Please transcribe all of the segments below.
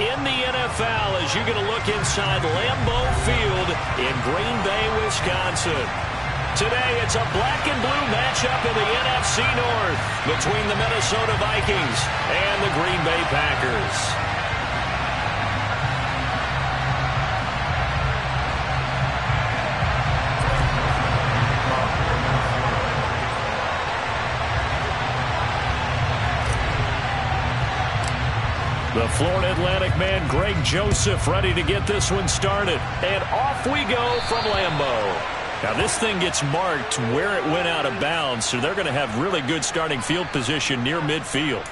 in the NFL as you get a look inside Lambeau Field in Green Bay, Wisconsin. Today, it's a black and blue matchup in the NFC North between the Minnesota Vikings and the Green Bay Packers. The Florida Atlantic man, Greg Joseph, ready to get this one started. And off we go from Lambeau. Now, this thing gets marked where it went out of bounds, so they're going to have really good starting field position near midfield.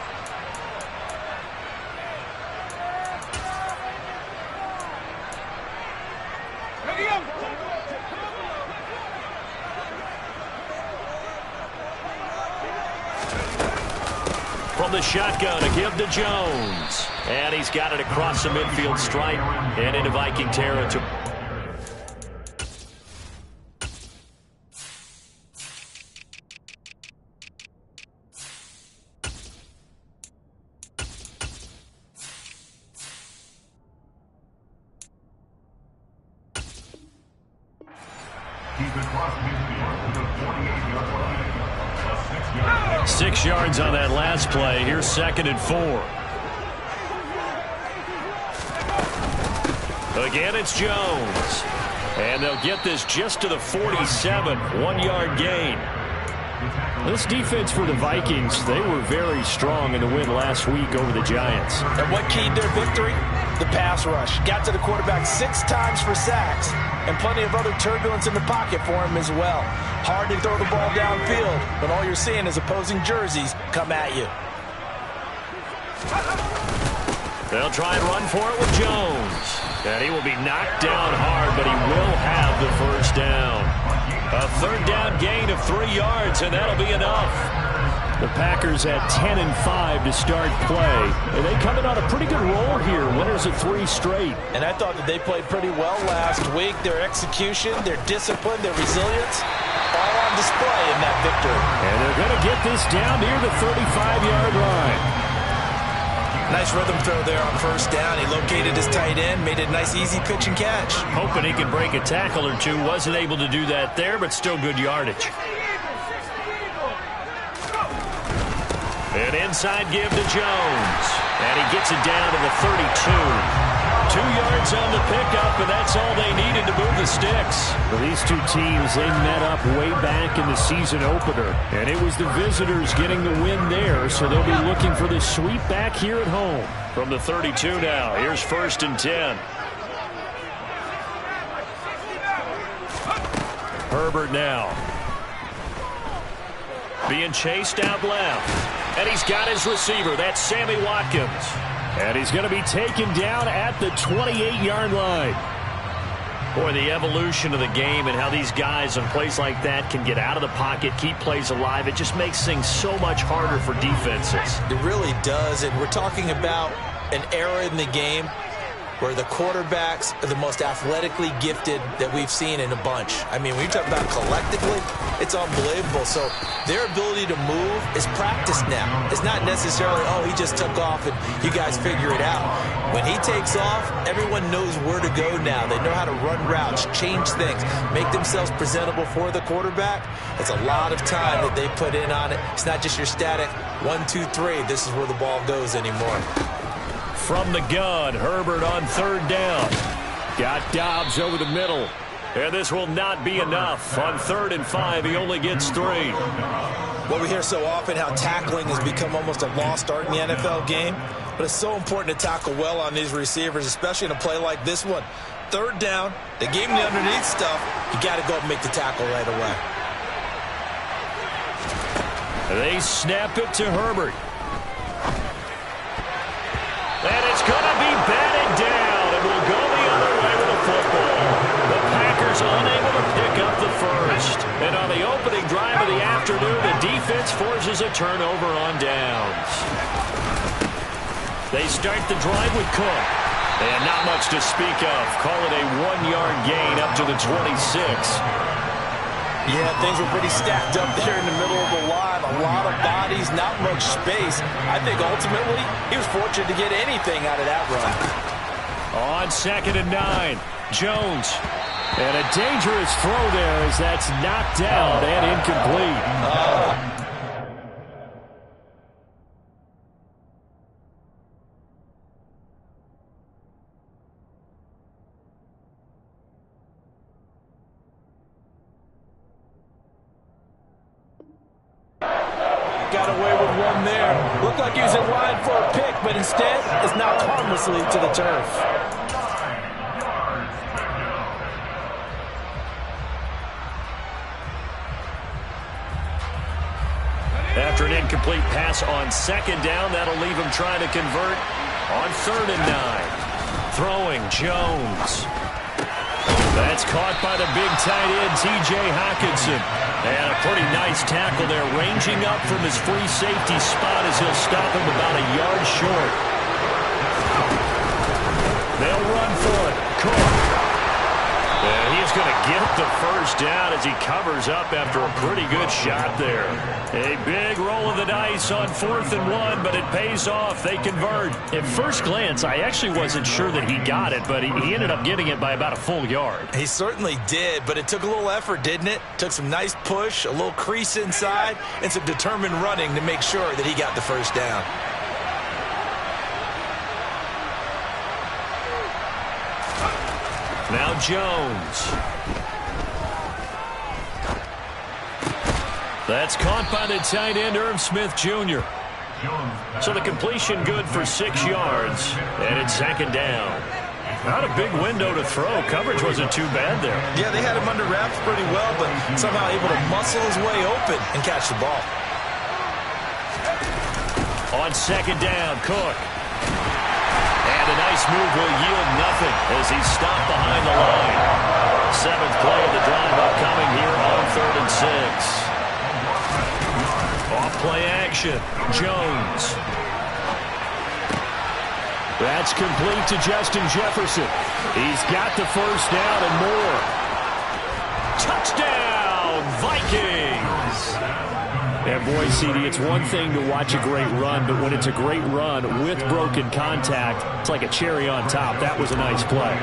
From the shotgun, a give to Jones. And he's got it across the midfield stripe and into Viking territory. He's 6 yards on that last play. Here's 2nd and 4. Again, it's Jones. And they'll get this just to the 47. 1-yard gain. This defense for the Vikings, they were very strong in the win last week over the Giants. And what keyed their victory? The pass rush. Got to the quarterback 6 times for sacks, and plenty of other turbulence in the pocket for him as well. Hard to throw the ball downfield when all you're seeing is opposing jerseys come at you. They'll try and run for it with Jones. And he will be knocked down hard, but he will have the first down. A 3rd down gain of 3 yards, and that'll be enough. The Packers at 10 and 5 to start play. And they come in on a pretty good roll here. Winners of 3 straight. And I thought that they played pretty well last week. Their execution, their discipline, their resilience, all on display in that victory. And they're going to get this down near the 35-yard line. Nice rhythm throw there on 1st down. He located his tight end, made it a nice easy pitch and catch. Hoping he could break a tackle or two. Wasn't able to do that there, but still good yardage. An inside give to Jones. And he gets it down to the 32. 2 yards on the pickup, and that's all they needed to move the sticks. Well, these two teams, they met up way back in the season opener. And it was the visitors getting the win there, so they'll be looking for the sweep back here at home. From the 32 now, here's 1st and 10. Herbert now. Being chased out left. And he's got his receiver. That's Sammy Watkins. And he's going to be taken down at the 28-yard line. Boy, the evolution of the game and how these guys on plays like that can get out of the pocket, keep plays alive, it just makes things so much harder for defenses. It really does, and we're talking about an era in the game where the quarterbacks are the most athletically gifted that we've seen in a bunch. I mean, when you talk about collectively, it's unbelievable. So their ability to move is practiced now. It's not necessarily, oh, he just took off and you guys figure it out. When he takes off, everyone knows where to go now. They know how to run routes, change things, make themselves presentable for the quarterback. It's a lot of time that they put in on it. It's not just your static 1, 2, 3. This is where the ball goes anymore. From the gun, Herbert on 3rd down. Got Dobbs over the middle. And this will not be enough. On 3rd and 5, he only gets 3. Well, we hear so often how tackling has become almost a lost art in the NFL game. But it's so important to tackle well on these receivers, especially in a play like this one. 3rd down, they gave him the underneath stuff. You got to go and make the tackle right away. They snap it to Herbert. And it's going to be batted down, and we'll go the other way with the football. The Packers unable to pick up the first. And on the opening drive of the afternoon, the defense forces a turnover on downs. They start the drive with Cook. And not much to speak of. Call it a 1-yard gain up to the 26. Yeah, things were pretty stacked up there in the middle of the line. A lot of bodies, not much space. I think ultimately he was fortunate to get anything out of that run. On 2nd and 9, Jones. And a dangerous throw there as that's knocked down and incomplete. Got away with one there. Looked like he was in line for a pick, but instead it's knocked harmlessly to the turf. After an incomplete pass on 2nd down, that'll leave him trying to convert on 3rd and 9. Throwing Jones. That's caught by the big tight end, T.J. Hockenson. And a pretty nice tackle there, ranging up from his free safety spot as he'll stop him about a yard short. They'll run for it. Cook. And he's going to get the first down as he covers up after a pretty good shot there. A big roll of the dice on 4th and 1, but it pays off. They convert. At first glance, I actually wasn't sure that he got it, but he ended up getting it by about a full yard. He certainly did, but it took a little effort, didn't it? Took some nice push, a little crease inside, and some determined running to make sure that he got the first down. Now Jones. That's caught by the tight end, Irv Smith Jr. So the completion good for 6 yards, and it's 2nd down. Not a big window to throw. Coverage wasn't too bad there. Yeah, they had him under wraps pretty well, but somehow able to muscle his way open and catch the ball. On 2nd down, Cook. And a nice move will yield nothing as he's stopped behind the line. 7th play of the drive upcoming here on 3rd and 6. Off play action, Jones. That's complete to Justin Jefferson. He's got the first down and more. Touchdown, Vikings! And boy, CD, it's one thing to watch a great run, but when it's a great run with broken contact, it's like a cherry on top. That was a nice play.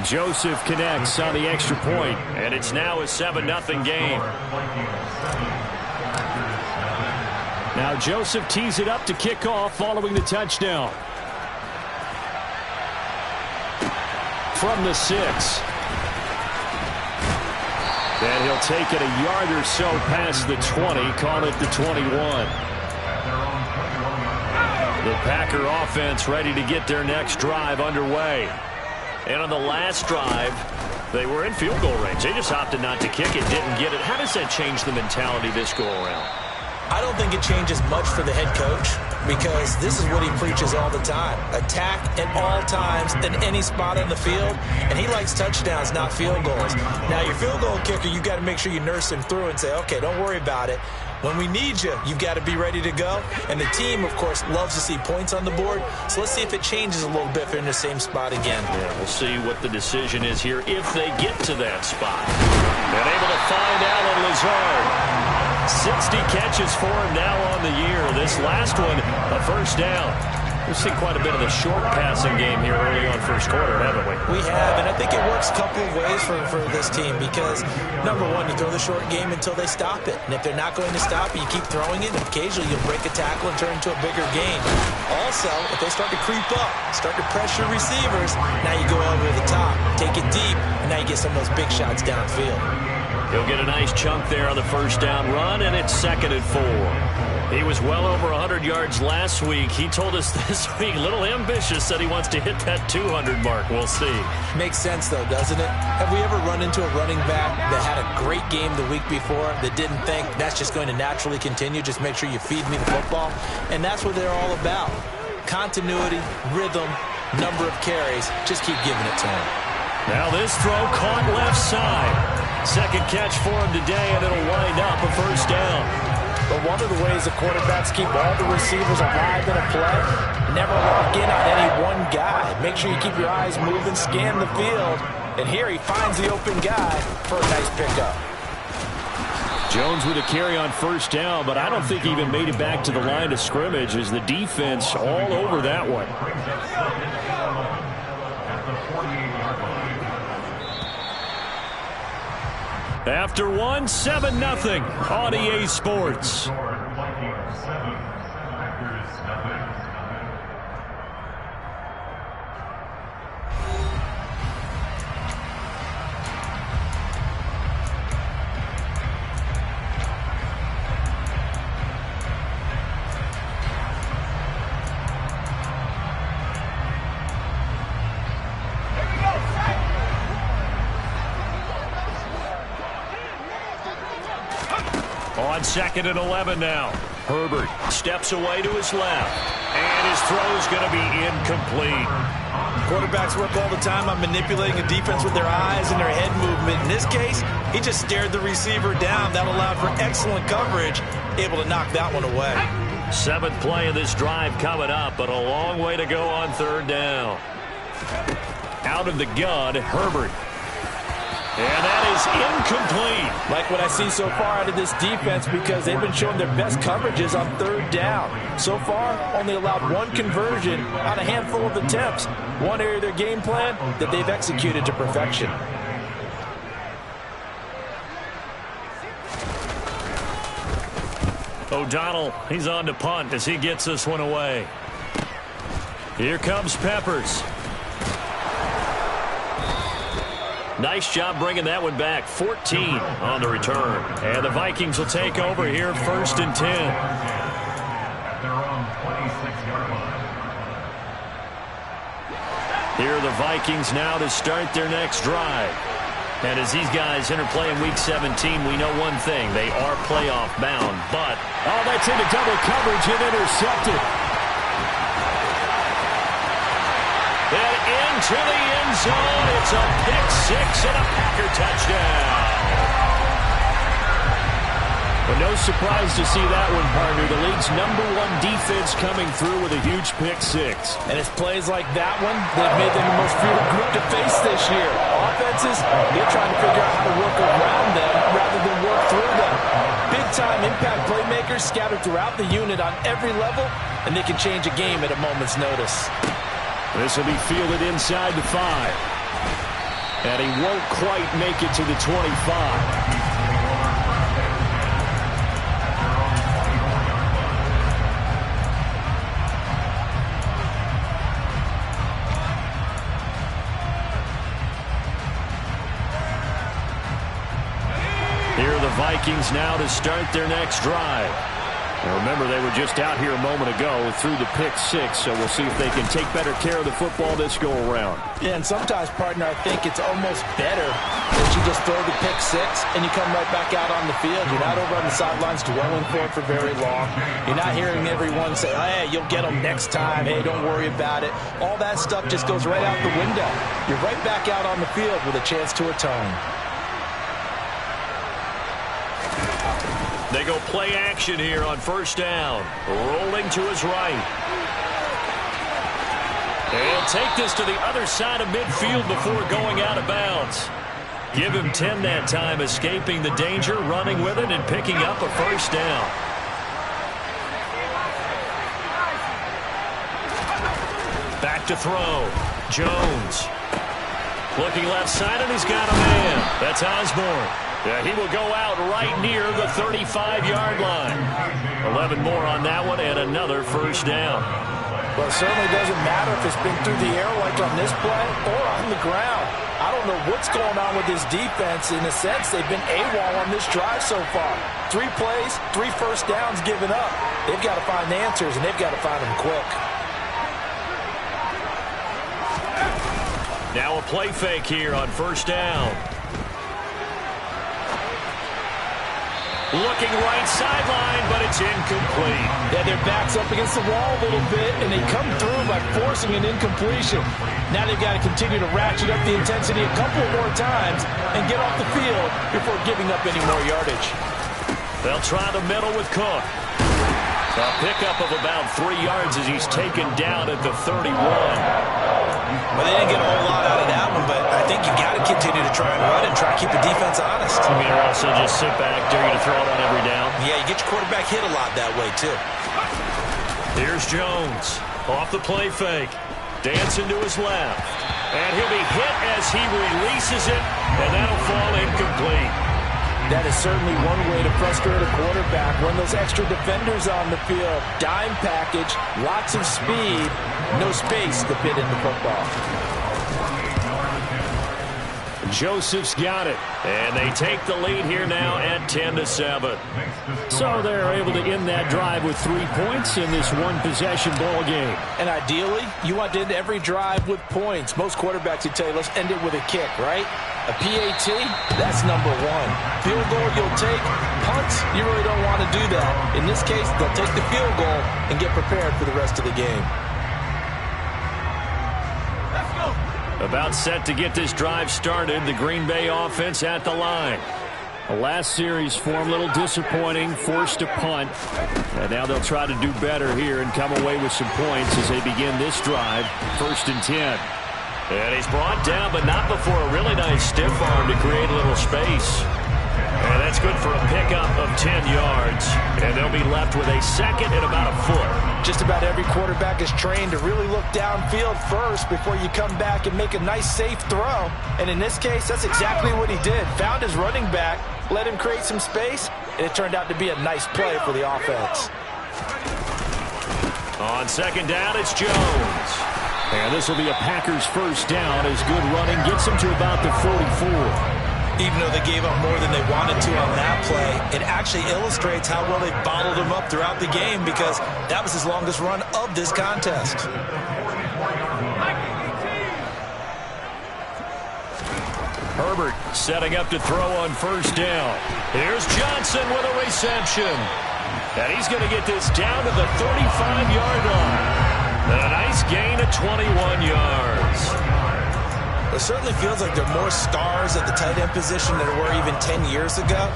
Joseph connects on the extra point, and it's now a 7-0 game. Now Joseph tees it up to kick off following the touchdown. From the 6. And he'll take it a yard or so past the 20, call it the 21. The Packer offense ready to get their next drive underway. And on the last drive, they were in field goal range. They just opted not to kick it, didn't get it. How does that change the mentality this go around? I don't think it changes much for the head coach because this is what he preaches all the time. Attack at all times in any spot on the field, and he likes touchdowns, not field goals. Now, your field goal kicker, you've got to make sure you nurse him through and say, okay, don't worry about it. When we need you, you've got to be ready to go. And the team, of course, loves to see points on the board. So let's see if it changes a little bit if they're in the same spot again. Yeah, we'll see what the decision is here if they get to that spot. And able to find Allen Lazard. 60 catches for him now on the year. This last one, a first down. We've seen quite a bit of the short passing game here early on first quarter, haven't we? We have, and I think it works a couple of ways for this team because, number one, you throw the short game until they stop it. And if they're not going to stop it, you keep throwing it, and occasionally you'll break a tackle and turn into a bigger game. Also, if they start to creep up, start to pressure receivers, now you go over the top, take it deep, and now you get some of those big shots downfield. He'll get a nice chunk there on the first down run, and it's 2nd and 4. He was well over 100 yards last week. He told us this week, a little ambitious, said he wants to hit that 200 mark. We'll see. Makes sense, though, doesn't it? Have we ever run into a running back that had a great game the week before that didn't think that's just going to naturally continue? Just make sure you feed me the football. And that's what they're all about. Continuity, rhythm, number of carries. Just keep giving it to him. Now this throw caught left side. Second catch for him today, and it'll wind up a first down. But one of the ways the quarterbacks keep all the receivers alive in a play, never lock in on any one guy. Make sure you keep your eyes moving, scan the field. And here he finds the open guy for a nice pickup. Jones with a carry on first down, but I don't think he even made it back to the line of scrimmage as the defense all over that one. After one, 7-0 on EA Sports. On 2nd and 11 now. Herbert steps away to his left. And his throw is going to be incomplete. Quarterbacks work all the time on manipulating a defense with their eyes and their head movement. In this case, he just stared the receiver down. That allowed for excellent coverage, able to knock that one away. 7th play of this drive coming up, but a long way to go on 3rd down. Out of the gun, Herbert. And that is incomplete. Like what I see so far out of this defense, because they've been showing their best coverages on 3rd down. So far, only allowed one conversion on a handful of attempts. One area of their game plan that they've executed to perfection. O'Donnell, he's on to punt as he gets this one away. Here comes Peppers. Nice job bringing that one back. 14 on the return. And the Vikings will take over here 1st and 10. Here are the Vikings now to start their next drive. And as these guys interplay in Week 17, we know one thing. They are playoff bound. But, oh, that's into double coverage and intercepted. And into the end zone. It's a pick-6 and a Packer touchdown. But no surprise to see that one, partner. The league's #1 defense coming through with a huge pick-6. And it's plays like that one that made them the most feared group to face this year. Offenses, they're trying to figure out how to work around them rather than work through them. Big-time impact playmakers scattered throughout the unit on every level, and they can change a game at a moment's notice. This will be fielded inside the 5. And he won't quite make it to the 25. Here are the Vikings now to start their next drive. And remember, they were just out here a moment ago through the pick-6, so we'll see if they can take better care of the football this go-around. Yeah, and sometimes, partner, I think it's almost better that you just throw the pick-6 and you come right back out on the field. You're not over on the sidelines dwelling for it for very long. You're not hearing everyone say, hey, you'll get them next time. Hey, don't worry about it. All that stuff just goes right out the window. You're right back out on the field with a chance to atone. They go play action here on 1st down. Rolling to his right. And take this to the other side of midfield before going out of bounds. Give him 10 that time, escaping the danger, running with it, and picking up a 1st down. Back to throw. Jones. Looking left side, and he's got a man. That's Osborne. Yeah, he will go out right near the 35-yard line. 11 more on that one, and another 1st down. Well, it certainly doesn't matter if it's been through the air like on this play or on the ground. I don't know what's going on with this defense. In a sense, they've been AWOL on this drive so far. 3 plays, 3 1st downs given up. They've got to find answers, and they've got to find them quick. Now a play fake here on 1st down. Looking right sideline, but it's incomplete. Yeah, their back's up against the wall a little bit, and they come through by forcing an incompletion. Now they've got to continue to ratchet up the intensity a couple more times and get off the field before giving up any more yardage. They'll try the middle with Cook. A pickup of about 3 yards as he's taken down at the 31. Well, they didn't get a whole lot out of that one, but I think you got to continue to try and run and try to keep the defense honest. I mean, or also just sit back, dare you to throw it on every down. Yeah, you get your quarterback hit a lot that way, too. Here's Jones. Off the play fake. Dancing to his left. And he'll be hit as he releases it, and that'll fall incomplete. That is certainly one way to frustrate a quarterback. Run those extra defenders on the field. Dime package, lots of speed, no space to fit in the football. Joseph's got it. And they take the lead here now at 10-7. So they're able to end that drive with 3 points in this one-possession ball game. And ideally, you want to end every drive with points. Most quarterbacks would tell you, let's end it with a kick, right? A PAT, that's number one. Field goal you'll take. Punts, you really don't want to do that. In this case, they'll take the field goal and get prepared for the rest of the game. About set to get this drive started. The Green Bay offense at the line. The last series for him, a little disappointing, forced a punt. And now they'll try to do better here and come away with some points as they begin this drive. 1st and 10. And he's brought down, but not before a really nice stiff arm to create a little space. And that's good for a pickup of 10 yards. And they'll be left with a second and about a foot. Just about every quarterback is trained to really look downfield first before you come back and make a nice, safe throw. And in this case, that's exactly what he did. Found his running back, let him create some space, and it turned out to be a nice play for the offense. On second down, it's Jones. And this will be a Packers first down as good running gets them to about the 44. Even though they gave up more than they wanted to on that play, it actually illustrates how well they bottled him up throughout the game because that was his longest run of this contest. Herbert setting up to throw on first down. Here's Johnson with a reception. And he's going to get this down to the 35-yard line. A nice gain of 21 yards. It certainly feels like there are more stars at the tight end position than there were even 10 years ago.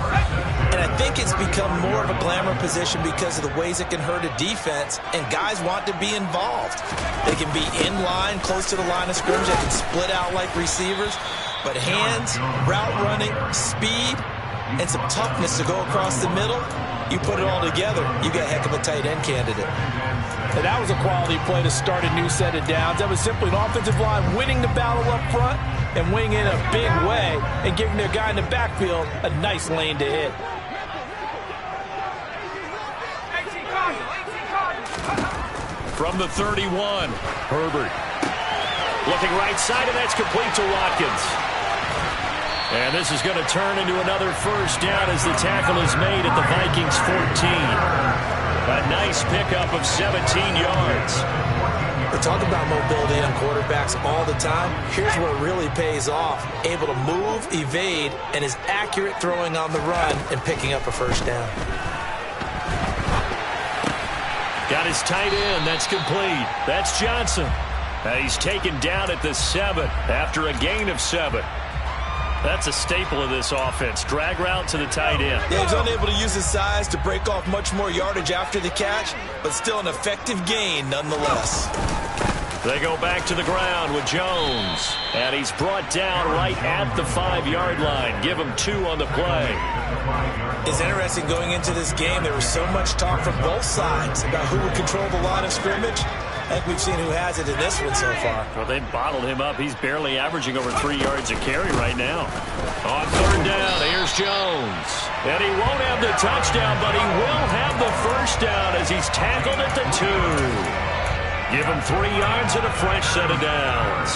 And I think it's become more of a glamour position because of the ways it can hurt a defense, and guys want to be involved. They can be in line, close to the line of scrimmage. They can split out like receivers. But hands, route running, speed, and some toughness to go across the middle, you put it all together, you got a heck of a tight end candidate. And that was a quality play to start a new set of downs. That was simply an offensive line winning the battle up front and winning in a big way and giving their guy in the backfield a nice lane to hit. From the 31, Herbert. Looking right side, and that's complete to Watkins. And this is going to turn into another first down as the tackle is made at the Vikings 14. A nice pickup of 17 yards. We're talking about mobility on quarterbacks all the time. Here's where it really pays off. Able to move, evade, and is accurate throwing on the run and picking up a first down. Got his tight end. That's complete. That's Johnson. He's taken down at the 7 after a gain of 7. That's a staple of this offense. Drag route to the tight end. Yeah, he's unable to use his size to break off much more yardage after the catch, but still an effective gain nonetheless. They go back to the ground with Jones. And he's brought down right at the 5-yard line. Give him 2 on the play. It's interesting going into this game. There was so much talk from both sides about who would control the line of scrimmage. I think we've seen who has it in this one so far. Well, they've bottled him up. He's barely averaging over 3 yards a carry right now. On third down, here's Jones. And he won't have the touchdown, but he will have the first down as he's tackled at the 2. Give him 3 yards and a fresh set of downs.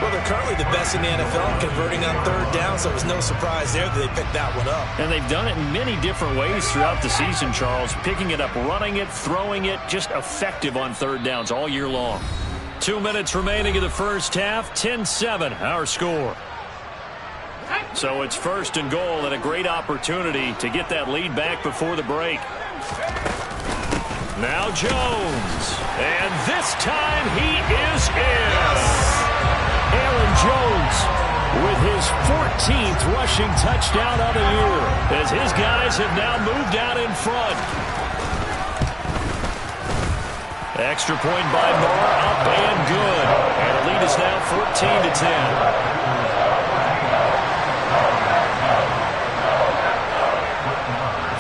Well, they're currently the best in the NFL in converting on third down, so it was no surprise there that they picked that one up. And they've done it in many different ways throughout the season, Charles. Picking it up, running it, throwing it, just effective on third downs all year long. 2 minutes remaining in the first half, 10-7, our score. So it's first and goal and a great opportunity to get that lead back before the break. Now Jones. And this time he is in. Aaron Jones with his 14th rushing touchdown of the year as his guys have now moved out in front. Extra point by Moore, up and good. And the lead is now 14-10.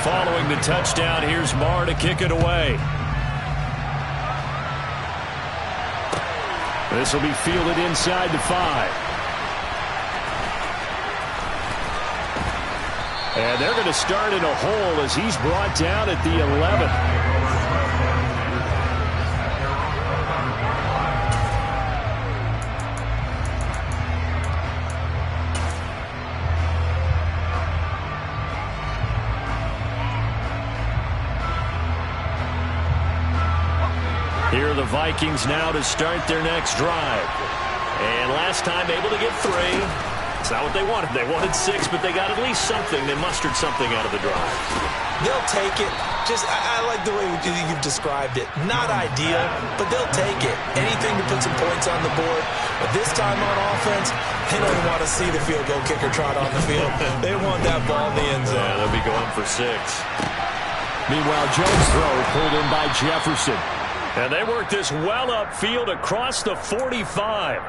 Following the touchdown, here's Moore to kick it away. This will be fielded inside the 5. And they're going to start in a hole as he's brought down at the 11. Here are the Vikings now to start their next drive. And last time able to get 3. It's not what they wanted. They wanted 6, but they got at least something. They mustered something out of the drive. They'll take it. I like the way you've described it. Not ideal, but they'll take it. Anything to put some points on the board. But this time on offense, they don't want to see the field goal kicker trot on the field. They want that ball in the end zone. Yeah, they'll be going for 6. Meanwhile, Jones' throw pulled in by Jefferson. And they work this well upfield across the 45.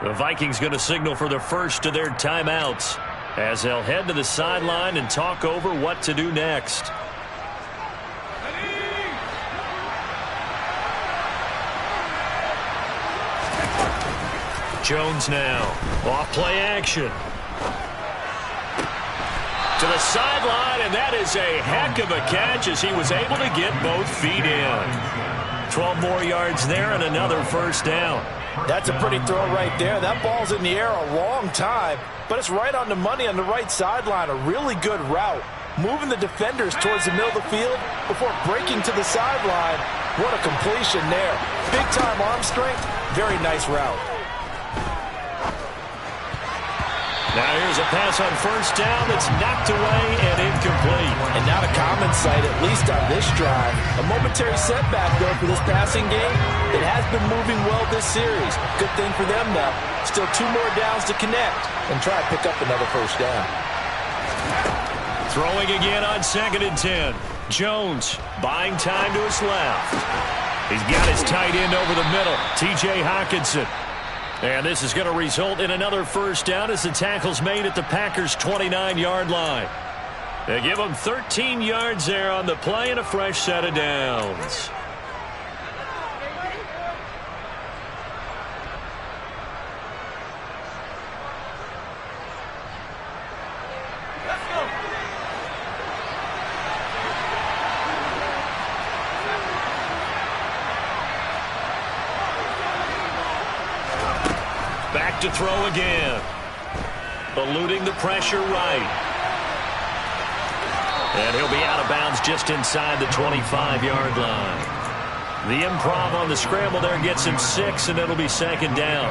The Vikings going to signal for the first of their timeouts as they'll head to the sideline and talk over what to do next. Jones now. Off play action. To the sideline, and that is a heck of a catch as he was able to get both feet in. 12 more yards there and another first down. That's a pretty throw right there. That ball's in the air a long time, but it's right on the money on the right sideline. A really good route. Moving the defenders towards the middle of the field before breaking to the sideline. What a completion there. Big-time arm strength. Very nice route. Now here's a pass on first down that's knocked away and incomplete. And not a common sight, at least on this drive. A momentary setback, though, for this passing game. It has been moving well this series. Good thing for them, though. Still 2 more downs to connect and try to pick up another first down. Throwing again on 2nd and 10. Jones buying time to his left. He's got his tight end over the middle, T.J. Hockenson. And this is going to result in another first down as the tackle's made at the Packers' 29-yard line. They give them 13 yards there on the play and a fresh set of downs. Back to throw again. Eluding the pressure right. And he'll be out of bounds just inside the 25-yard line. The improv on the scramble there gets him 6, and it'll be 2nd down.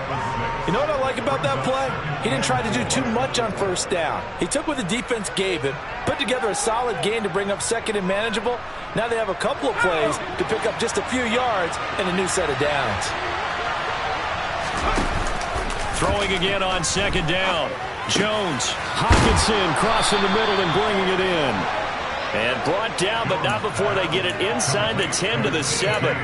You know what I like about that play? He didn't try to do too much on first down. He took what the defense gave him, put together a solid gain to bring up 2nd and manageable. Now they have a couple of plays to pick up just a few yards and a new set of downs. Throwing again on 2nd down. Jones, Hockenson crossing the middle and bringing it in. And brought down, but not before they get it inside the 10 to the 7.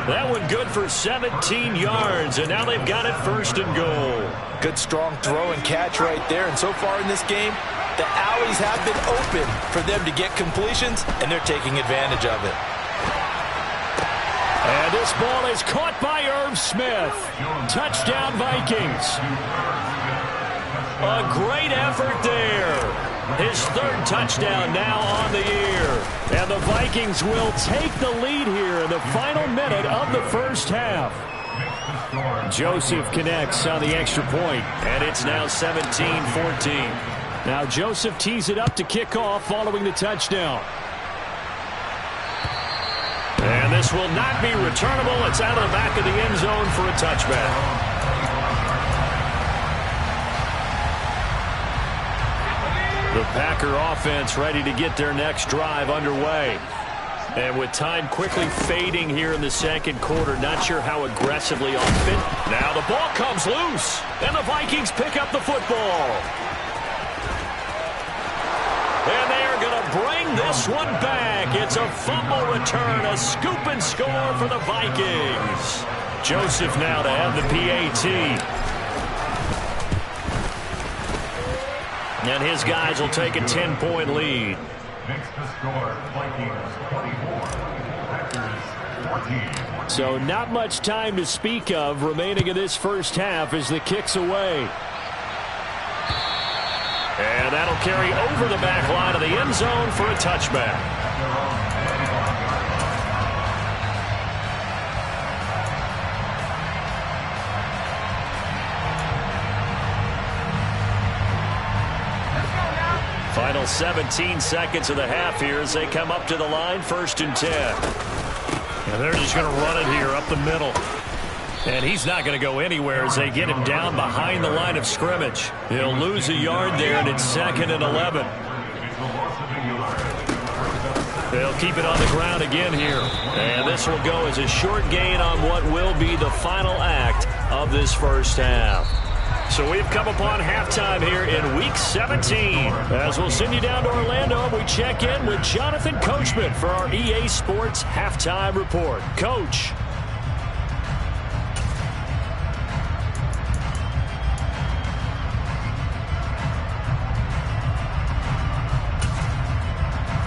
That one good for 17 yards, and now they've got it 1st and goal. Good strong throw and catch right there. And so far in this game, the alleys have been open for them to get completions, and they're taking advantage of it. And this ball is caught by Irv Smith. Touchdown, Vikings. A great effort there. His 3rd touchdown now on the year. And the Vikings will take the lead here in the final minute of the first half. Joseph connects on the extra point, and it's now 17-14. Now Joseph tees it up to kick off following the touchdown. And this will not be returnable. It's out of the back of the end zone for a touchback. The Packer offense ready to get their next drive underway. And with time quickly fading here in the 2nd quarter, not sure how aggressively on fit. Now the ball comes loose, and the Vikings pick up the football. And they are going to bring this one back. It's a fumble return, a scoop and score for the Vikings. Joseph now to have the PAT. And his guys will take a 10-point lead. Next to score, Vikings 24, Packers 14. So not much time to speak of remaining in this first half as the kick's away. And that'll carry over the back line of the end zone for a touchback. Final 17 seconds of the half here as they come up to the line, 1st and 10. And they're just going to run it here up the middle. And he's not going to go anywhere as they get him down behind the line of scrimmage. He'll lose a yard there, and it's 2nd and 11. They'll keep it on the ground again here. And this will go as a short gain on what will be the final act of this first half. So we've come upon halftime here in Week 17. As we'll send you down to Orlando, we check in with Jonathan Coachman for our EA Sports Halftime Report. Coach.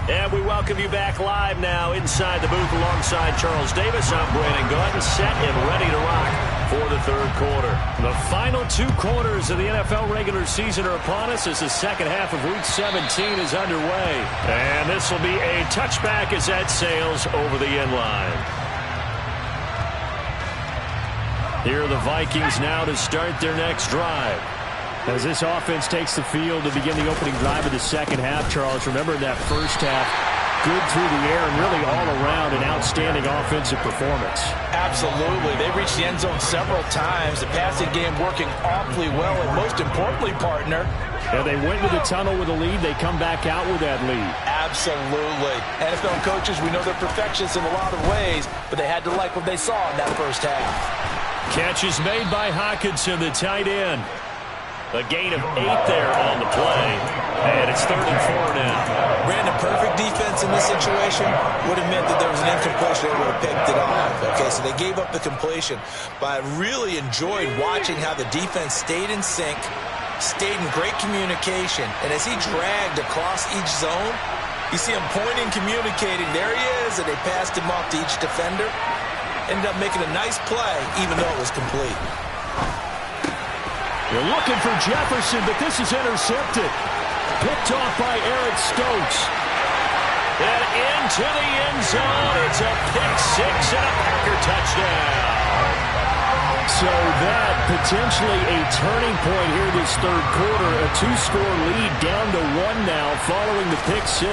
And we welcome you back live now inside the booth alongside Charles Davis. I'm Brandon Gordon, set and ready to rock for the third quarter. The final 2 quarters of the NFL regular season are upon us as the second half of Week 17 is underway. And this will be a touchback as that sails over the end line. Here are the Vikings now to start their next drive. As this offense takes the field to begin the opening drive of the second half, Charles, remember that first half, good through the air and really all around an outstanding offensive performance. Absolutely. They reached the end zone several times. The passing game working awfully well, and most importantly, partner. And they went to the tunnel with a lead. They come back out with that lead. Absolutely. NFL coaches, we know they're perfectionists in a lot of ways, but they had to like what they saw in that first half. Catch is made by Hawkinson, the tight end. A gain of 8 there on the play. And it's 3rd and 4 now. Brandon, perfect defense in this situation would have meant that there was an incompletion. They would have picked it off. Okay, so they gave up the completion. But I really enjoyed watching how the defense stayed in sync, stayed in great communication. And as he dragged across each zone, you see him pointing, communicating. There he is, and they passed him off to each defender. Ended up making a nice play, even though it was complete. They're looking for Jefferson, but this is intercepted. Picked off by Eric Stokes. And into the end zone. It's a pick 6 and a Packer touchdown. So that potentially a turning point here this third quarter. A 2-score lead down to 1 now following the pick 6.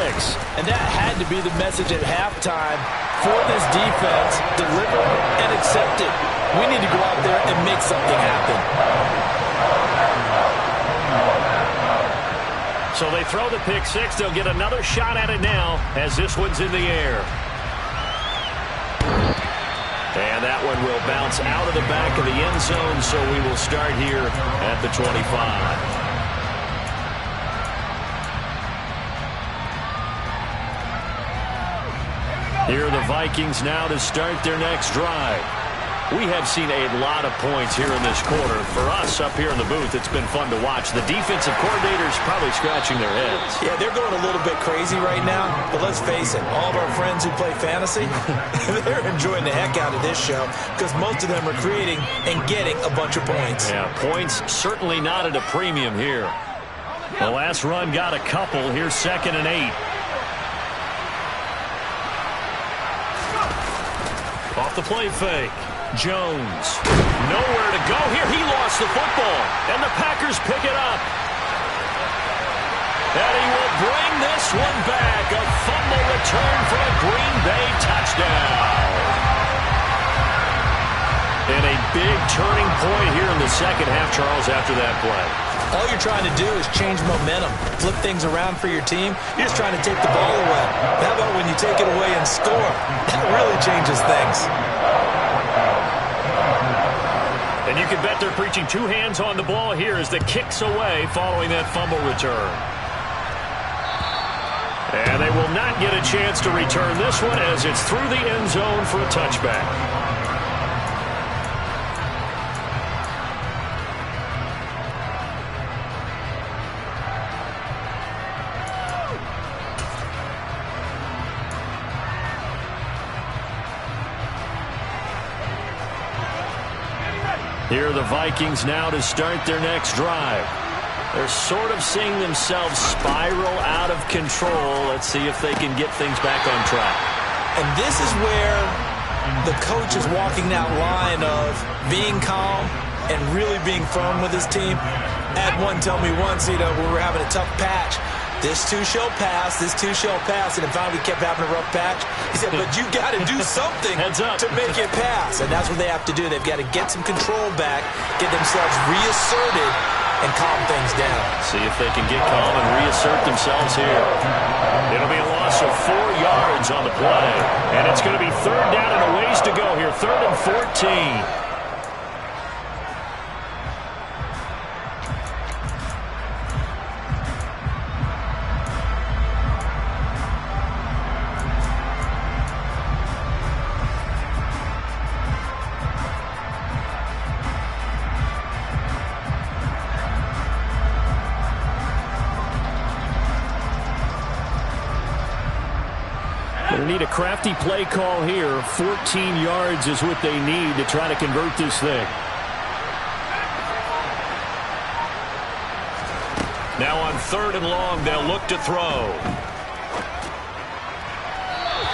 And that had to be the message at halftime for this defense. Deliver and accept it. We need to go out there and make something happen. So they throw the pick 6. They'll get another shot at it now as this one's in the air. And that one will bounce out of the back of the end zone, so we will start here at the 25. Here are the Vikings now to start their next drive. We have seen a lot of points here in this quarter. For us up here in the booth, it's been fun to watch. The defensive coordinators probably scratching their heads. Yeah, they're going a little bit crazy right now, but let's face it, all of our friends who play fantasy, they're enjoying the heck out of this show because most of them are creating and getting a bunch of points. Yeah, points certainly not at a premium here. The last run got a couple. Here's 2nd and 8. Off the play fake. Jones. Nowhere to go here. He lost the football. And the Packers pick it up. And he will bring this one back. A fumble return for a Green Bay touchdown. And a big turning point here in the second half, Charles, after that play. All you're trying to do is change momentum, flip things around for your team. You're just trying to take the ball away. How about when you take it away and score? That really changes things. And you can bet they're preaching 2 hands on the ball here as the kick's away following that fumble return. And they will not get a chance to return this one as it's through the end zone for a touchback. Here are the Vikings now to start their next drive. They're sort of seeing themselves spiral out of control. Let's see if they can get things back on track. And this is where the coach is walking that line of being calm and really being firm with his team. Had one tell me once, when we were having a tough patch, this too shall pass, this too shall pass. And finally we kept having a rough patch. He said, but you got to do something to make it pass. And that's what they have to do. They've got to get some control back, get themselves reasserted, and calm things down. See if they can get calm and reassert themselves here. It'll be a loss of 4 yards on the play. And it's going to be third down and a ways to go here. 3rd and 14. They need a crafty play call here. 14 yards is what they need to try to convert this thing. Now on 3rd and long, they'll look to throw.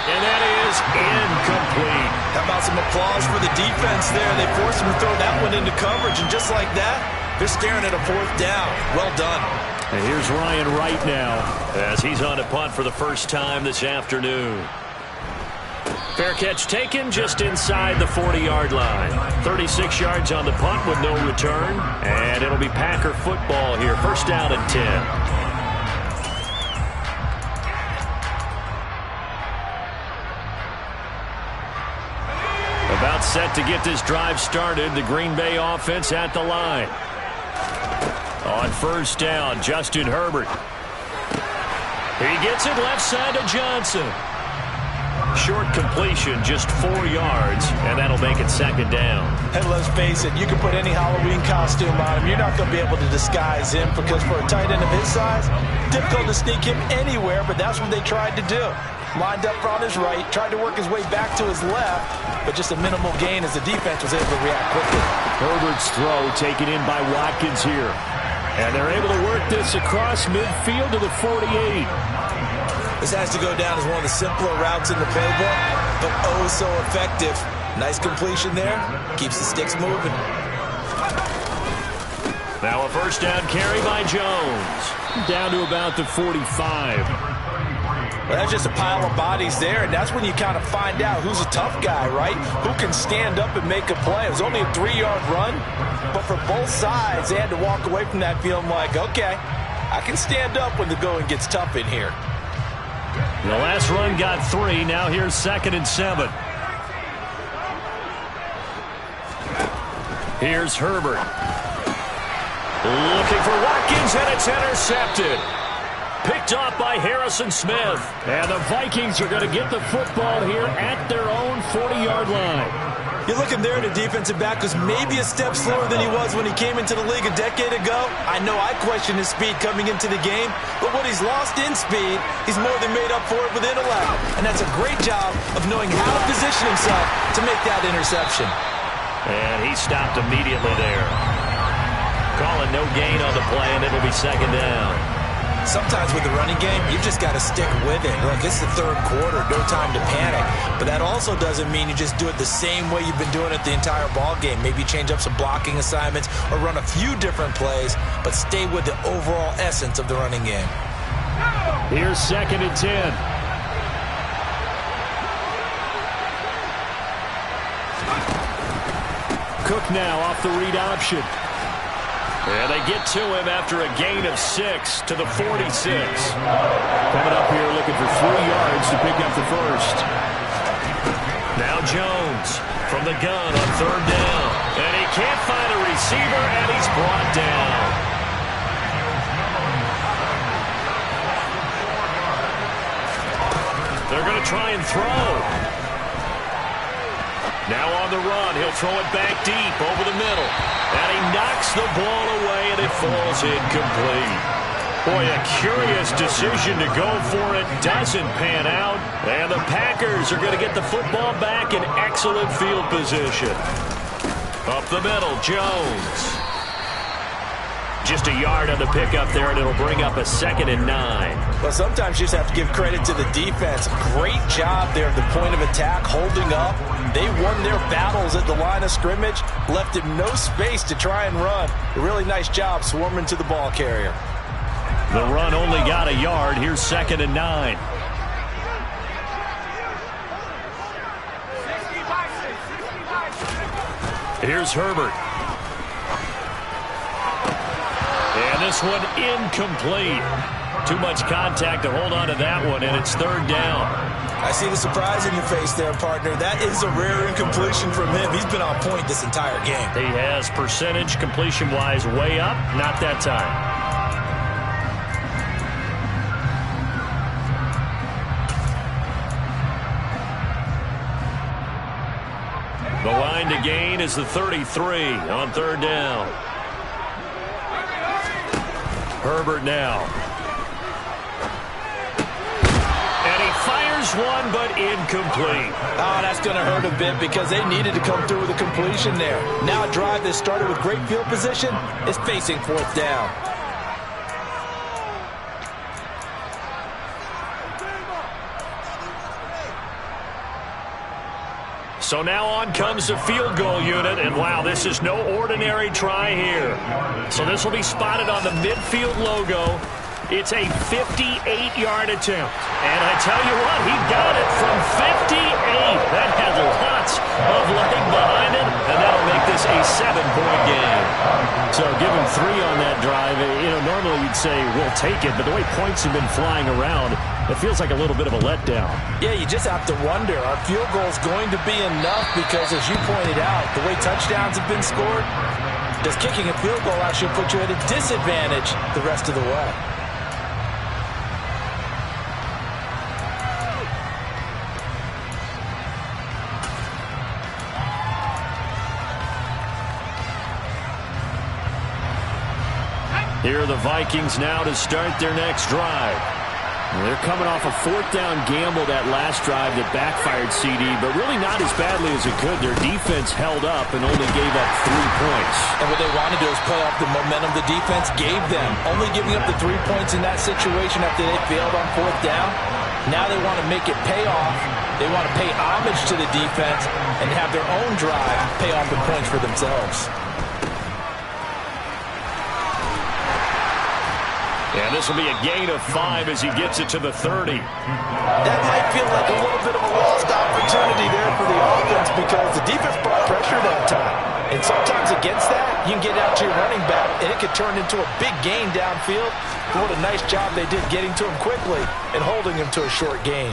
And that is incomplete. How about some applause for the defense there? They forced him to throw that one into coverage, and just like that, they're staring at a 4th down. Well done. And here's Ryan Wright now as he's on a punt for the first time this afternoon. Fair catch taken just inside the 40-yard line. 36 yards on the punt with no return. And it'll be Packer football here. 1st down and 10. About set to get this drive started. The Green Bay offense at the line. On 1st down, Justin Herbert. He gets it left side to Johnson. Short completion, just 4 yards, and that'll make it 2nd down. And let's face it, you can put any Halloween costume on him. You're not going to be able to disguise him because for a tight end of his size, difficult to sneak him anywhere, but that's what they tried to do. Lined up on his right, tried to work his way back to his left, but just a minimal gain as the defense was able to react quickly. Herbert's throw taken in by Watkins here. And they're able to work this across midfield to the 48. This has to go down as one of the simpler routes in the playbook, but oh so effective. Nice completion there. Keeps the sticks moving. Now a 1st down carry by Jones. Down to about the 45. Well, that's just a pile of bodies there, and that's when you kind of find out who's a tough guy, right? Who can stand up and make a play. It was only a 3-yard run, but for both sides, they had to walk away from that feeling like, okay, I can stand up when the going gets tough in here. The last run got 3. Now here's 2nd and 7. Here's Herbert. Looking for Watkins, and it's intercepted. Picked off by Harrison Smith. And the Vikings are going to get the football here at their own 40-yard line. You're looking there at a defensive back who's maybe a step slower than he was when he came into the league a decade ago. I know I questioned his speed coming into the game, but what he's lost in speed, he's more than made up for it with intellect. And that's a great job of knowing how to position himself to make that interception. And he stopped immediately there. Calling no gain on the play, and it'll be 2nd down. Sometimes with the running game, you've just got to stick with it. Look, it's the 3rd quarter, no time to panic. But that also doesn't mean you just do it the same way you've been doing it the entire ball game. Maybe change up some blocking assignments or run a few different plays, but stay with the overall essence of the running game. Here's 2nd and 10. Cook now off the read option. And they get to him after a gain of 6 to the 46. Coming up here looking for 3 yards to pick up the 1st. Now Jones from the gun on 3rd down. And he can't find a receiver, and he's brought down. They're going to try and throw. Now on the run, he'll throw it back deep over the middle. And he knocks the ball away, and it falls incomplete. Boy, a curious decision to go for it. Doesn't pan out. And the Packers are going to get the football back in excellent field position. Up the middle, Jones. Just a yard on the pickup there, and it'll bring up a 2nd and 9. Well, sometimes you just have to give credit to the defense. Great job there at the point of attack, holding up. They won their battles at the line of scrimmage, left him no space to try and run. A really nice job swarming to the ball carrier. The run only got a yard. Here's 2nd and 9. Here's Herbert. And this one incomplete. Too much contact to hold on to that one, and it's 3rd down. I see the surprise in your face there, partner. That is a rare incompletion from him. He's been on point this entire game. He has percentage completion-wise way up. Not that time. The line to gain is the 33 on 3rd down. Herbert now. And he fires one, but incomplete. Oh, that's going to hurt a bit because they needed to come through with a completion there. Now a drive that started with great field position is facing 4th down. So now on comes the field goal unit, and wow, this is no ordinary try here. So this will be spotted on the midfield logo. It's a 58-yard attempt. And I tell you what, he got it from 58. That had lots of leg behind it, and that'll make this a 7-point game. So give him 3 on that drive. You know, normally you'd say, we'll take it, but the way points have been flying around, it feels like a little bit of a letdown. Yeah, you just have to wonder, are field goals going to be enough? Because as you pointed out, the way touchdowns have been scored, does kicking a field goal actually put you at a disadvantage the rest of the way? Here are the Vikings now to start their next drive. They're coming off a 4th down gamble that last drive that backfired CD, but really not as badly as it could. Their defense held up and only gave up 3 points. And what they wanted to do is play off the momentum the defense gave them. Only giving up the 3 points in that situation after they failed on 4th down. Now they want to make it pay off. They want to pay homage to the defense and have their own drive pay off the points for themselves. And this will be a gain of 5 as he gets it to the 30. That might feel like a little bit of a lost opportunity there for the offense because the defense brought pressure that time. And sometimes against that, you can get out to your running back, and it could turn into a big gain downfield. What a nice job they did getting to him quickly and holding him to a short gain.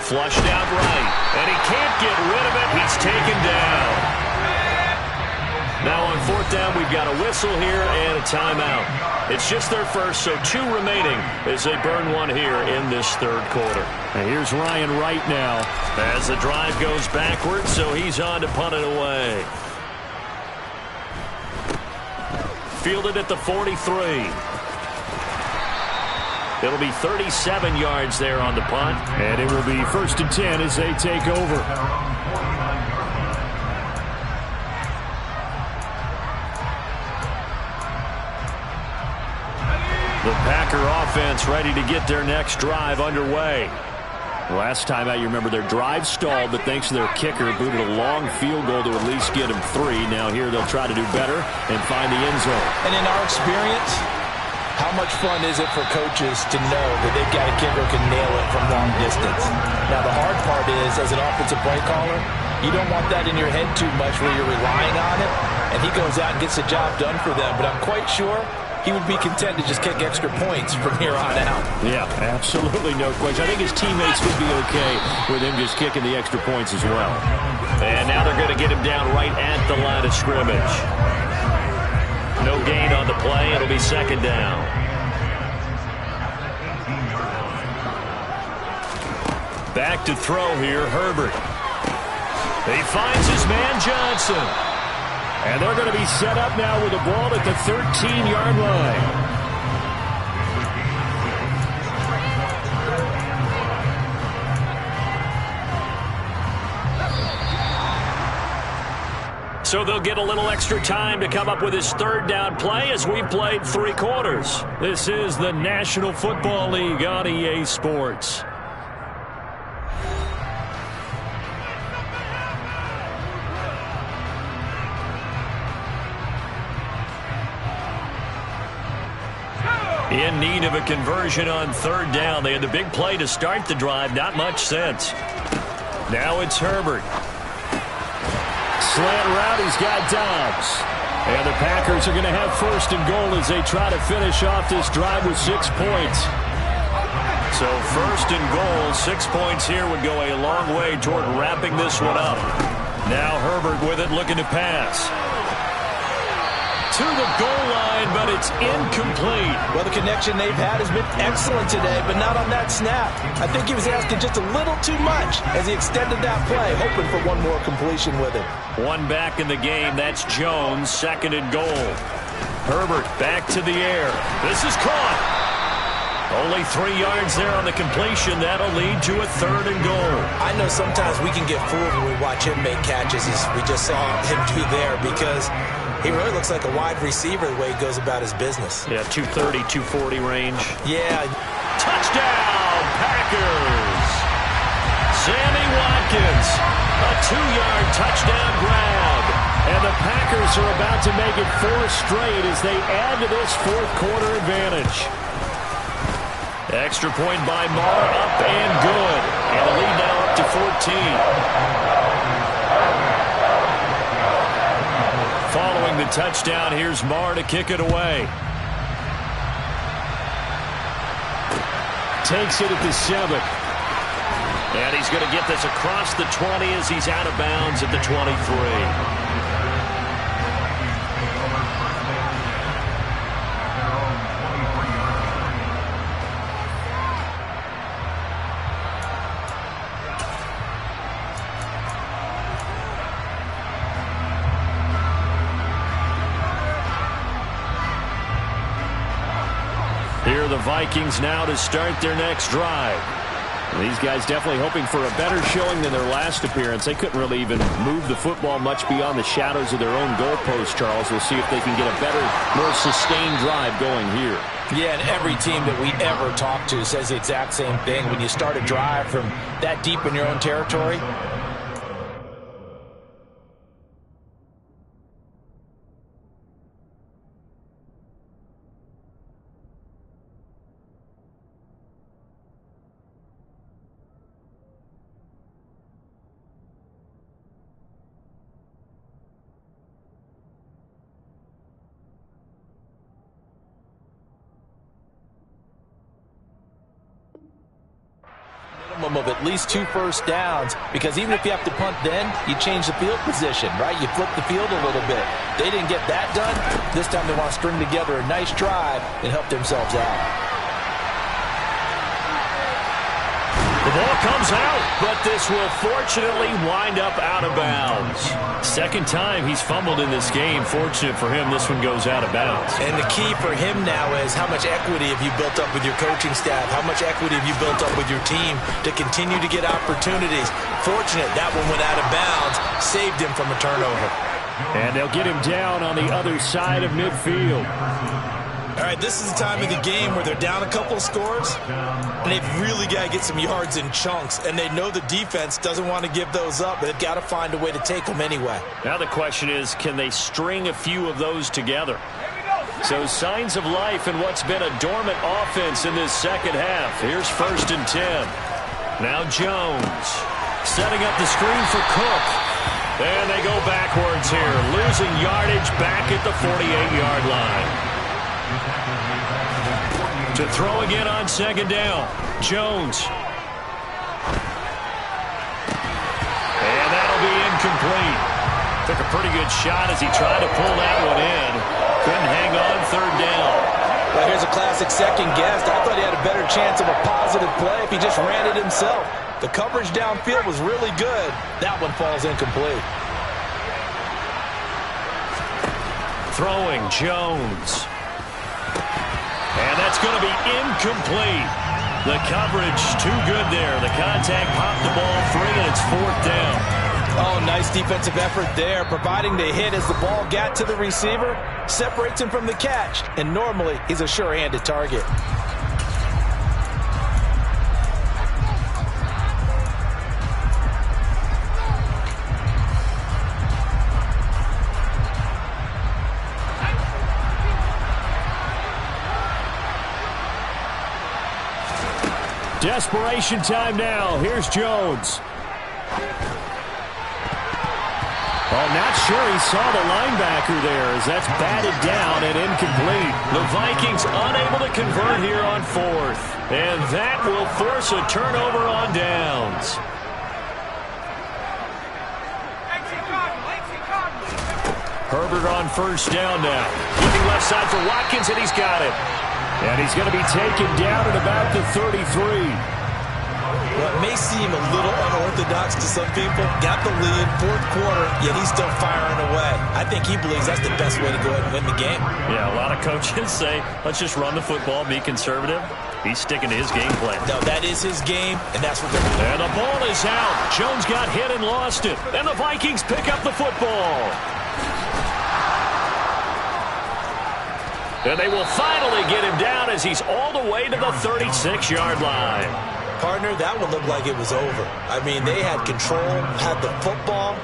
Flushed out right, and he can't get rid of it. He's taken down. Now on 4th down, we've got a whistle here and a timeout. It's just their first, so 2 remaining as they burn one here in this 3rd quarter. And here's Ryan Wright now as the drive goes backwards, so he's on to punt it away. Fielded at the 43. It'll be 37 yards there on the punt, and it will be 1st and 10 as they take over. The Packer offense ready to get their next drive underway. Last time out, you remember their drive stalled, but thanks to their kicker, booted a long field goal to at least get them 3. Now here they'll try to do better and find the end zone. And in our experience, how much fun is it for coaches to know that they've got a kicker who can nail it from long distance? Now the hard part is, as an offensive play caller, you don't want that in your head too much where you're relying on it, and he goes out and gets the job done for them. But I'm quite sure he would be content to just kick extra points from here on out. Yeah, absolutely no question. I think his teammates would be okay with him just kicking the extra points as well. And now they're going to get him down right at the line of scrimmage. No gain on the play. It'll be 2nd down. Back to throw here, Herbert. He finds his man Johnson. And they're going to be set up now with the ball at the 13-yard line. So they'll get a little extra time to come up with his third down play as we've played 3 quarters. This is the National Football League on EA Sports. In need of a conversion on third down. They had the big play to start the drive. Not much sense. Now it's Herbert. Slant route, he's got Dobbs. And the Packers are going to have first and goal as they try to finish off this drive with 6 points. So first and goal, 6 points here would go a long way toward wrapping this one up. Now Herbert with it, looking to pass. To the goal line, but it's incomplete. Well, the connection they've had has been excellent today, but not on that snap. I think he was asking just a little too much as he extended that play, hoping for one more completion with it. One back in the game. That's Jones, second and goal. Herbert back to the air. This is caught. Only 3 yards there on the completion. That'll lead to a third and goal. I know sometimes we can get fooled when we watch him make catches, as we just saw him do there, because he really looks like a wide receiver the way he goes about his business. Yeah, 230, 240 range. Yeah. Touchdown, Packers! Sammy Watkins, a 2-yard touchdown grab. And the Packers are about to make it 4 straight as they add to this fourth quarter advantage. Extra point by Marr, up and good. And the lead now up to 14. Following the touchdown, here's Marr to kick it away. Takes it at the 7. And he's going to get this across the 20 as he's out of bounds at the 23. Here are the Vikings now to start their next drive. These guys definitely hoping for a better showing than their last appearance. They couldn't really even move the football much beyond the shadows of their own goalpost, Charles. We'll see if they can get a better, more sustained drive going here. Yeah, and every team that we ever talk to says the exact same thing. When you start a drive from that deep in your own territory, of at least 2 first downs, because even if you have to punt then, you change the field position, right? You flip the field a little bit. They didn't get that done. This time they want to string together a nice drive and help themselves out. The ball comes out, but this will fortunately wind up out of bounds. Second time he's fumbled in this game. Fortunate for him, this one goes out of bounds. And the key for him now is how much equity have you built up with your coaching staff? How much equity have you built up with your team to continue to get opportunities? Fortunate that one went out of bounds, saved him from a turnover. And they'll get him down on the other side of midfield. All right, this is the time of the game where they're down a couple of scores, and they've really got to get some yards in chunks, and they know the defense doesn't want to give those up, but they've got to find a way to take them anyway. Now the question is, can they string a few of those together? So signs of life in what's been a dormant offense in this second half. Here's first and 10. Now Jones setting up the screen for Cook. And they go backwards here, losing yardage back at the 48-yard line. To throw again on second down, Jones. And that'll be incomplete. Took a pretty good shot as he tried to pull that one in. Couldn't hang on third down. Well, here's a classic second guess. I thought he had a better chance of a positive play if he just ran it himself. The coverage downfield was really good. That one falls incomplete. Throwing Jones. And that's going to be incomplete. The coverage too good there. The contact popped the ball free, and it's 4th down. Oh, nice defensive effort there, providing the hit as the ball got to the receiver, separates him from the catch, and normally he's a sure-handed target. Desperation time now. Here's Jones. Oh, not sure he saw the linebacker there as that's batted down and incomplete. The Vikings unable to convert here on 4th. And that will force a turnover on downs. Herbert on 1st down now. Looking left side for Watkins, and he's got it. And he's going to be taken down at about the 33. Well, it may seem a little unorthodox to some people. Got the lead, 4th quarter, yet he's still firing away. I think he believes that's the best way to go ahead and win the game. Yeah, a lot of coaches say, let's just run the football, be conservative. He's sticking to his game plan. No, that is his game, and that's what they're doing. And the ball is out. Jones got hit and lost it. And the Vikings pick up the football. And they will finally get him down as he's all the way to the 36-yard line. Partner, that one looked like it was over. I mean, they had control, had the football,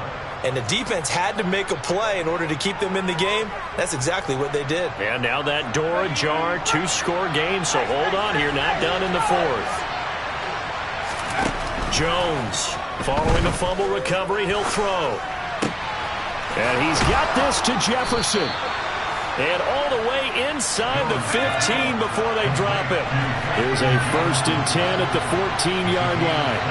and the defense had to make a play in order to keep them in the game. That's exactly what they did. And now that door ajar, 2-score game, so hold on here, not done in the 4th. Jones, following the fumble recovery, he'll throw. And he's got this to Jefferson. And all the way inside the 15 before they drop it. Here's a 1st and 10 at the 14-yard line.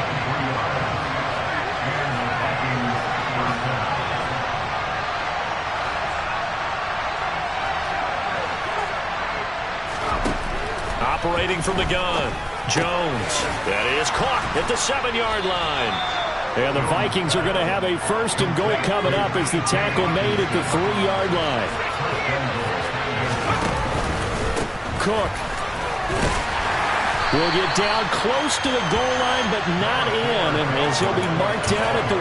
Operating from the gun, Jones. That is caught at the 7-yard line. And the Vikings are going to have a 1st and goal coming up as the tackle made at the 3-yard line. Cook will get down close to the goal line, but not in, as he'll be marked down at the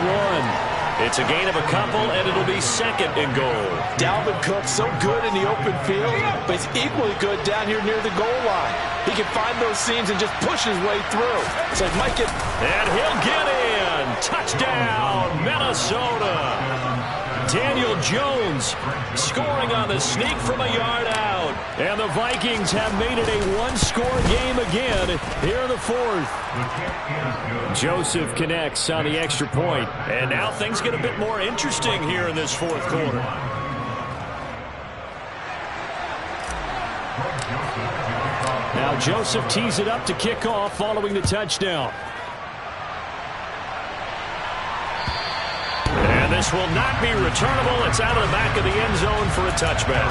1. It's a gain of a couple, and it'll be 2nd and goal. Dalvin Cook, so good in the open field, but he's equally good down here near the goal line. He can find those seams and just push his way through. So he might get... And he'll get in. Touchdown, Minnesota. Daniel Jones scoring on the sneak from a yard out. And the Vikings have made it a 1-score game again here in the 4th. Joseph connects on the extra point. And now things get a bit more interesting here in this 4th quarter. Now Joseph tees it up to kick off following the touchdown. And this will not be returnable. It's out of the back of the end zone for a touchback.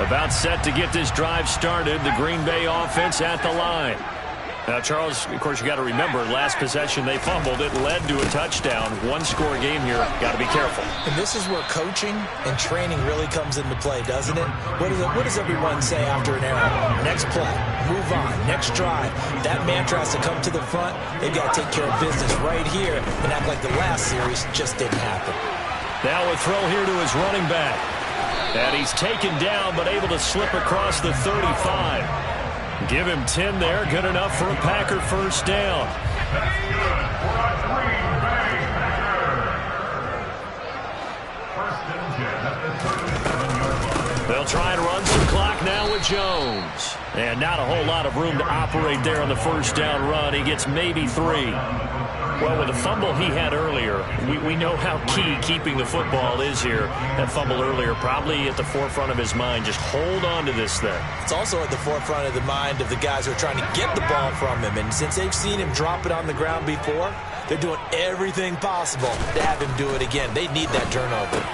About set to get this drive started. The Green Bay offense at the line. Now, Charles, of course, you got to remember, last possession they fumbled. It led to a touchdown. 1-score game here. Got to be careful. And this is where coaching and training really comes into play, doesn't it? What does everyone say after an error? Next play, move on, next drive. That mantra has to come to the front. They've got to take care of business right here and act like the last series just didn't happen. Now a throw here to his running back. And he's taken down, but able to slip across the 35. Give him 10 there. Good enough for a Packer 1st down. They'll try and run some clock now with Jones. And not a whole lot of room to operate there on the first down run. He gets maybe 3. Well, with the fumble he had earlier, we know how key keeping the football is here. That fumble earlier probably at the forefront of his mind. Just hold on to this thing. It's also at the forefront of the mind of the guys who are trying to get the ball from him. And since they've seen him drop it on the ground before, they're doing everything possible to have him do it again. They need that turnover.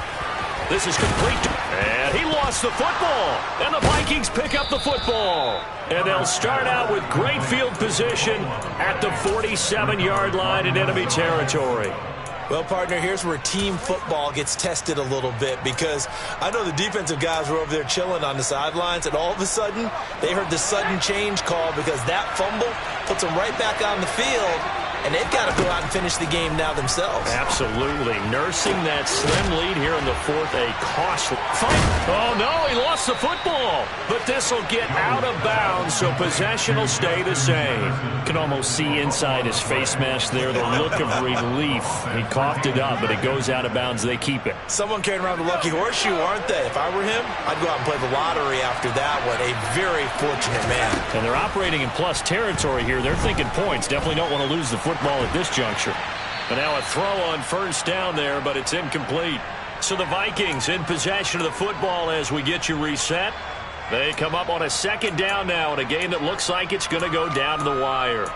This is complete. And he lost the football. And the Vikings pick up the football. And they'll start out with great field position at the 47-yard line in enemy territory. Well, partner, here's where team football gets tested a little bit, because I know the defensive guys were over there chilling on the sidelines, and all of a sudden, they heard the sudden change call because that fumble puts them right back on the field, and they've got to go out and finish the game now themselves. Absolutely. Nursing that slim lead here in the fourth, a costly fight. Oh, no, he lost the football. But this will get out of bounds, so possession will stay the same. You can almost see inside his face mask there the look of relief. He coughed it up, but it goes out of bounds. They keep it. Someone carrying around the lucky horseshoe, aren't they? If I were him, I'd go out and play the lottery after that one. A very fortunate man. And they're operating in plus territory here. They're thinking points. Definitely don't want to lose the football at this juncture. But now a throw on first down there, but it's incomplete. So the Vikings in possession of the football as we get you reset. They come up on a second down now in a game that looks like it's going to go down to the wire.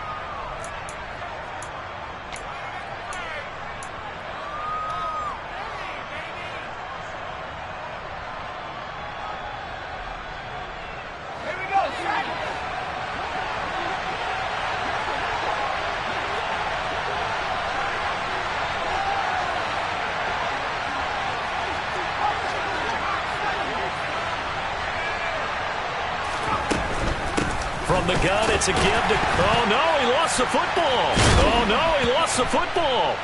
From the gun, it's a give to... Oh, no, he lost the football. Oh, no, he lost the football.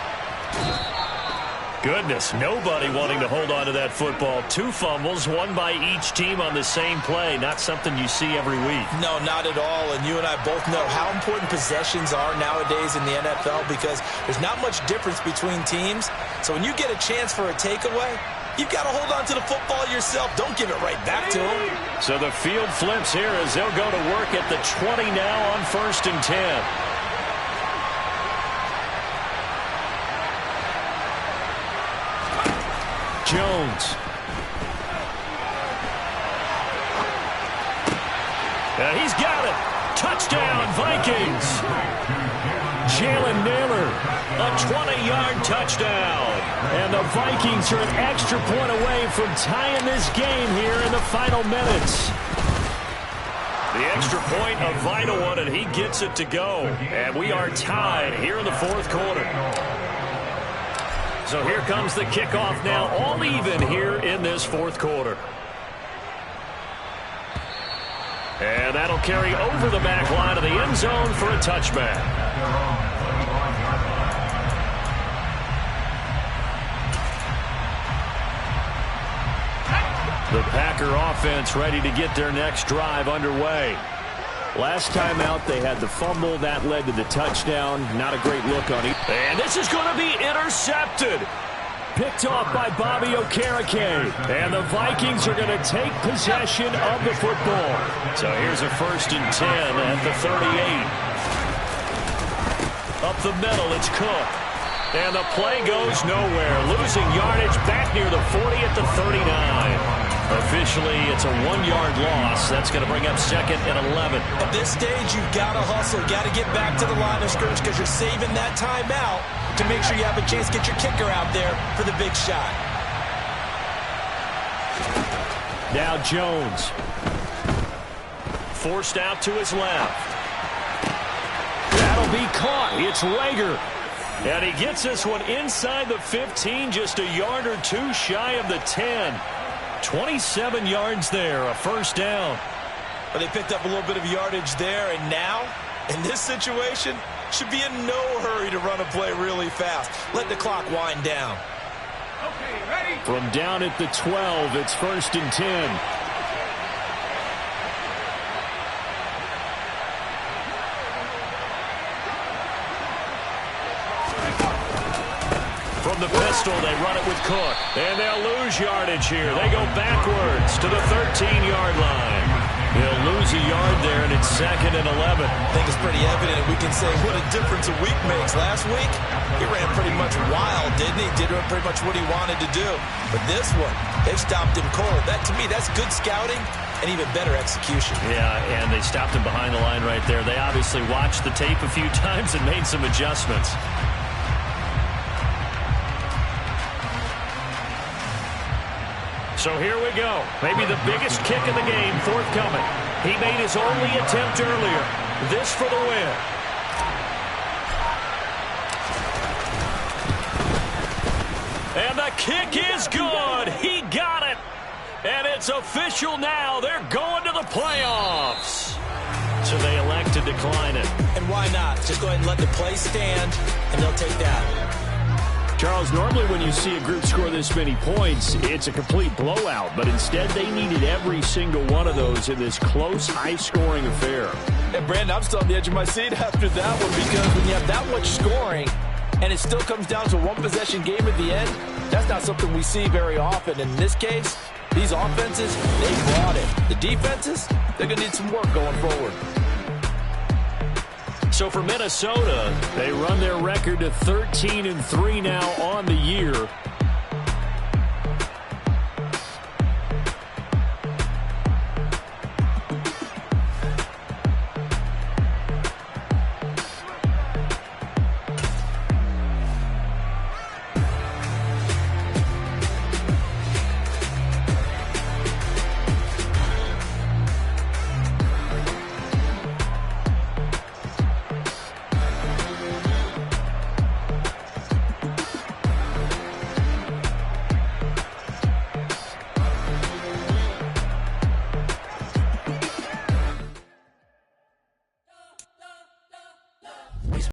Goodness, nobody wanting to hold on to that football. 2 fumbles, one by each team on the same play. Not something you see every week. No, not at all. And you and I both know how important possessions are nowadays in the NFL, because there's not much difference between teams. So when you get a chance for a takeaway, you've got to hold on to the football yourself. Don't give it right back to him. So the field flips here as they'll go to work at the 20 now on 1st and 10. Jones. And he's got it. Touchdown, Vikings. Jalen Naylor, a 20-yard touchdown. And the Vikings are an extra point away from tying this game here in the final minutes. The extra point, a vital one, and he gets it to go. And we are tied here in the 4th quarter. So here comes the kickoff now, all even here in this 4th quarter. And that'll carry over the back line of the end zone for a touchback. The Packer offense ready to get their next drive underway. Last time out, they had the fumble. That led to the touchdown. Not a great look on it. And this is going to be intercepted. Picked off by Bobby Okereke. And the Vikings are going to take possession of the football. So here's a 1st and 10 at the 38. Up the middle, it's Cook. And the play goes nowhere. Losing yardage back near the 40 at the 39. Officially, it's a 1-yard loss. That's going to bring up 2nd and 11. At this stage, you've got to hustle. Got to get back to the line of scrimmage because you're saving that timeout to make sure you have a chance to get your kicker out there for the big shot. Now Jones. Forced out to his left. That'll be caught. It's Rager. And he gets this one inside the 15, just a yard or 2 shy of the 10. 27 yards there, a 1st down. But they picked up a little bit of yardage there, and now, in this situation, should be in no hurry to run a play really fast. Let the clock wind down. Okay, ready? From down at the 12, it's 1st and 10. From the pistol, they run it with Cook. And they'll lose yardage here. They go backwards to the 13-yard line. He'll lose a yard there, and it's 2nd and 11. I think it's pretty evident. We can say what a difference a week makes. Last week, he ran pretty much wild, didn't he? Did pretty much what he wanted to do. But this one, they stopped him cold. That, to me, that's good scouting and even better execution. Yeah, and they stopped him behind the line right there. They obviously watched the tape a few times and made some adjustments. So here we go. Maybe the biggest kick of the game forthcoming. He made his only attempt earlier. This for the win. And the kick is good. He got it. And it's official now. They're going to the playoffs. So they elect to decline it. And why not? Just go ahead and let the play stand, and they'll take that. Charles, normally when you see a group score this many points, it's a complete blowout. But instead, they needed every single one of those in this close, high-scoring affair. And, Brandon, I'm still on the edge of my seat after that one, because when you have that much scoring and it still comes down to a one-possession game at the end, that's not something we see very often. In this case, these offenses, they brought it. The defenses, they're going to need some work going forward. So for Minnesota, they run their record to 13-3 now on the year.